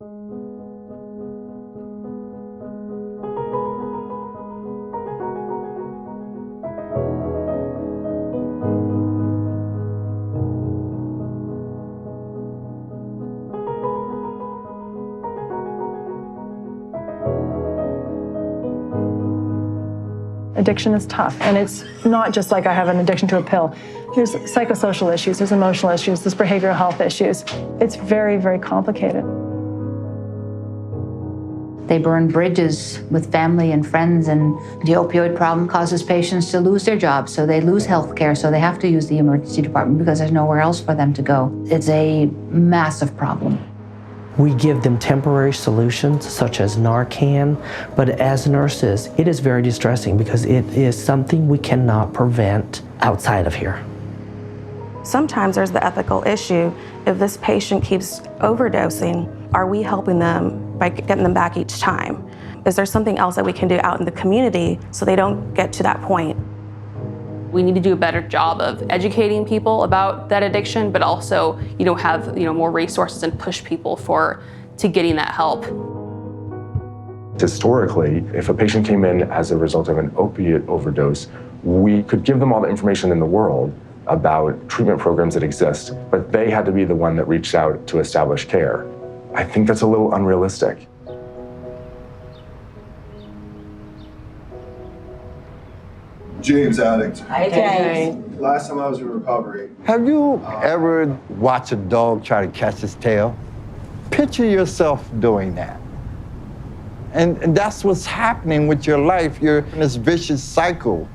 Addiction is tough, and it's not just like I have an addiction to a pill. There's psychosocial issues, there's emotional issues, there's behavioral health issues. It's very, very complicated. They burn bridges with family and friends, and the opioid problem causes patients to lose their jobs, so they lose health care, so they have to use the emergency department because there's nowhere else for them to go. It's a massive problem. We give them temporary solutions such as Narcan, but as nurses, it is very distressing because it is something we cannot prevent outside of here. Sometimes there's the ethical issue. If this patient keeps overdosing, are we helping them by getting them back each time? Is there something else that we can do out in the community so they don't get to that point? We need to do a better job of educating people about that addiction, but also, have, more resources and push people to getting that help. Historically, if a patient came in as a result of an opiate overdose, we could give them all the information in the world about treatment programs that exist, but they had to be the one that reached out to establish care. I think that's a little unrealistic. James, addict. Hi, James. Last time I was in recovery. Have you ever watched a dog try to catch its tail? Picture yourself doing that. And that's what's happening with your life. You're in this vicious cycle.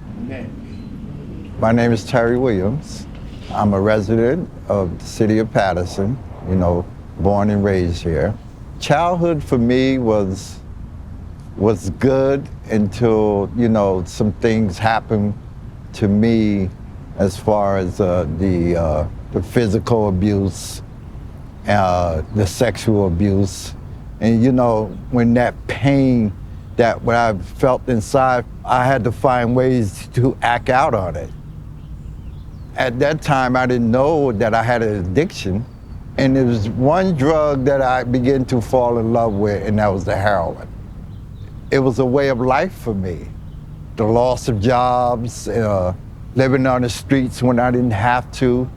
My name is Terry Williams. I'm a resident of the city of Patterson, born and raised here. Childhood for me was good until, some things happened to me as far as the physical abuse, the sexual abuse. And, when that pain that what I felt inside, I had to find ways to act out on it. At that time, I didn't know that I had an addiction. And there was one drug that I began to fall in love with, and that was the heroin. It was a way of life for me. The loss of jobs, living on the streets when I didn't have to.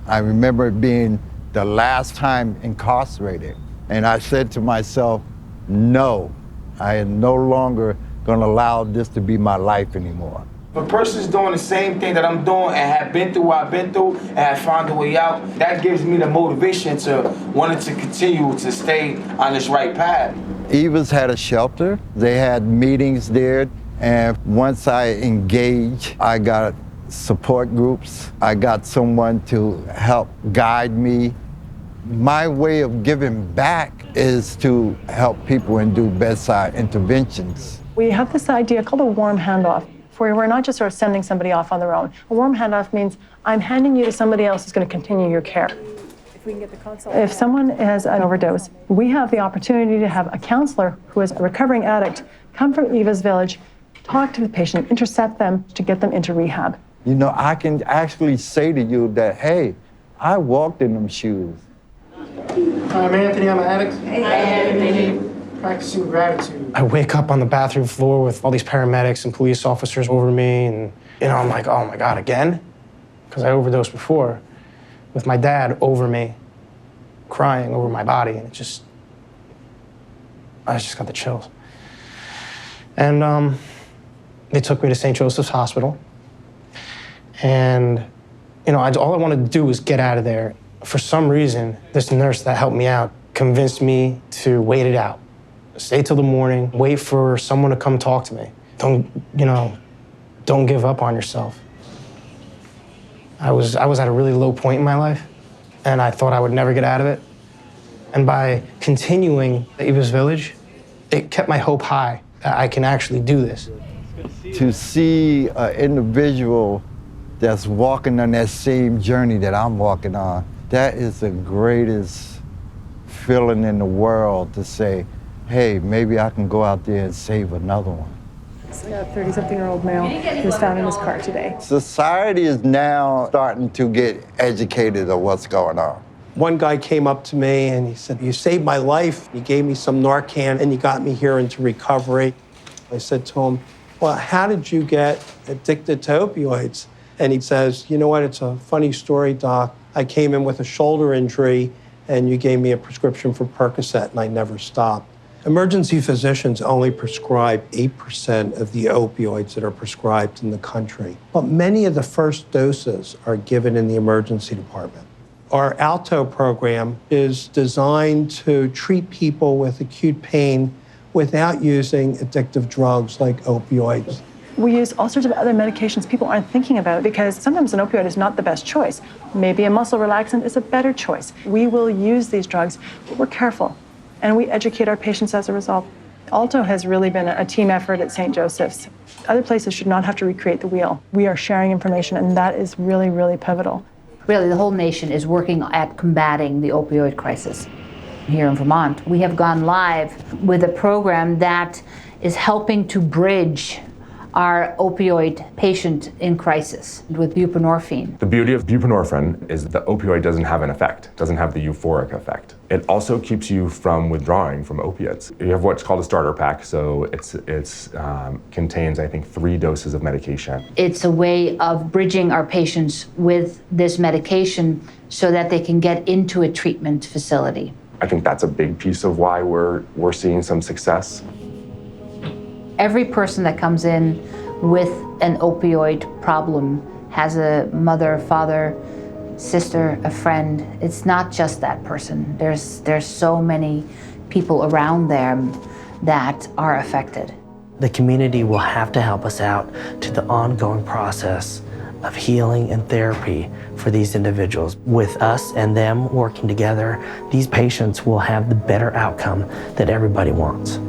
I remember it being the last time incarcerated. And I said to myself, no, I am no longer gonna allow this to be my life anymore. If a person's doing the same thing that I'm doing and have been through what I've been through and have found a way out, that gives me the motivation to wanting to continue to stay on this right path. Eva's had a shelter. They had meetings there. And once I engaged, I got support groups. I got someone to help guide me. My way of giving back is to help people and do bedside interventions. We have this idea called a warm handoff, where we're not just sort of sending somebody off on their own. A warm handoff means I'm handing you to somebody else who's going to continue your care. If we can get the consult. If someone has an overdose, we have the opportunity to have a counselor who is a recovering addict come from Eva's Village, talk to the patient, intercept them to get them into rehab. I can actually say to you that, hey, I walked in them shoes. Hi, I'm Anthony, I'm an addict. Hey, Anthony. Practicing gratitude. I wake up on the bathroom floor with all these paramedics and police officers over me, and I'm like, oh my God, again? Because I overdosed before, with my dad over me, crying over my body, and I just got the chills. And they took me to St. Joseph's Hospital, and all I wanted to do was get out of there. For some reason, this nurse that helped me out convinced me to wait it out. Stay till the morning, wait for someone to come talk to me. Don't give up on yourself. I was at a really low point in my life, and I thought I would never get out of it. And by continuing at Eva's Village, it kept my hope high that I can actually do this. To see an individual that's walking on that same journey that I'm walking on, that is the greatest feeling in the world, to say, hey, maybe I can go out there and save another one. It's a 30-something-year-old male who was found in his car today. Society is now starting to get educated of what's going on. One guy came up to me and he said, "You saved my life. You gave me some Narcan and you got me here into recovery." I said to him, "Well, how did you get addicted to opioids?" And he says, "You know what, it's a funny story, Doc. I came in with a shoulder injury and you gave me a prescription for Percocet and I never stopped." Emergency physicians only prescribe 8% of the opioids that are prescribed in the country, but many of the first doses are given in the emergency department. Our Alto program is designed to treat people with acute pain without using addictive drugs like opioids. We use all sorts of other medications people aren't thinking about because sometimes an opioid is not the best choice. Maybe a muscle relaxant is a better choice. We will use these drugs, but we're careful, and we educate our patients as a result. Alto has really been a team effort at St. Joseph's. Other places should not have to recreate the wheel. We are sharing information, and that is really, really pivotal. Really, the whole nation is working at combating the opioid crisis. Here in Vermont, we have gone live with a program that is helping to bridge our opioid patient in crisis with buprenorphine. The beauty of buprenorphine is that the opioid doesn't have an effect, doesn't have the euphoric effect. It also keeps you from withdrawing from opiates. You have what's called a starter pack, so it contains, I think, 3 doses of medication. It's a way of bridging our patients with this medication so that they can get into a treatment facility. I think that's a big piece of why we're seeing some success. Every person that comes in with an opioid problem has a mother, father, sister, a friend. It's not just that person. There's so many people around them that are affected. The community will have to help us out to the ongoing process of healing and therapy for these individuals. With us and them working together, these patients will have the better outcome that everybody wants.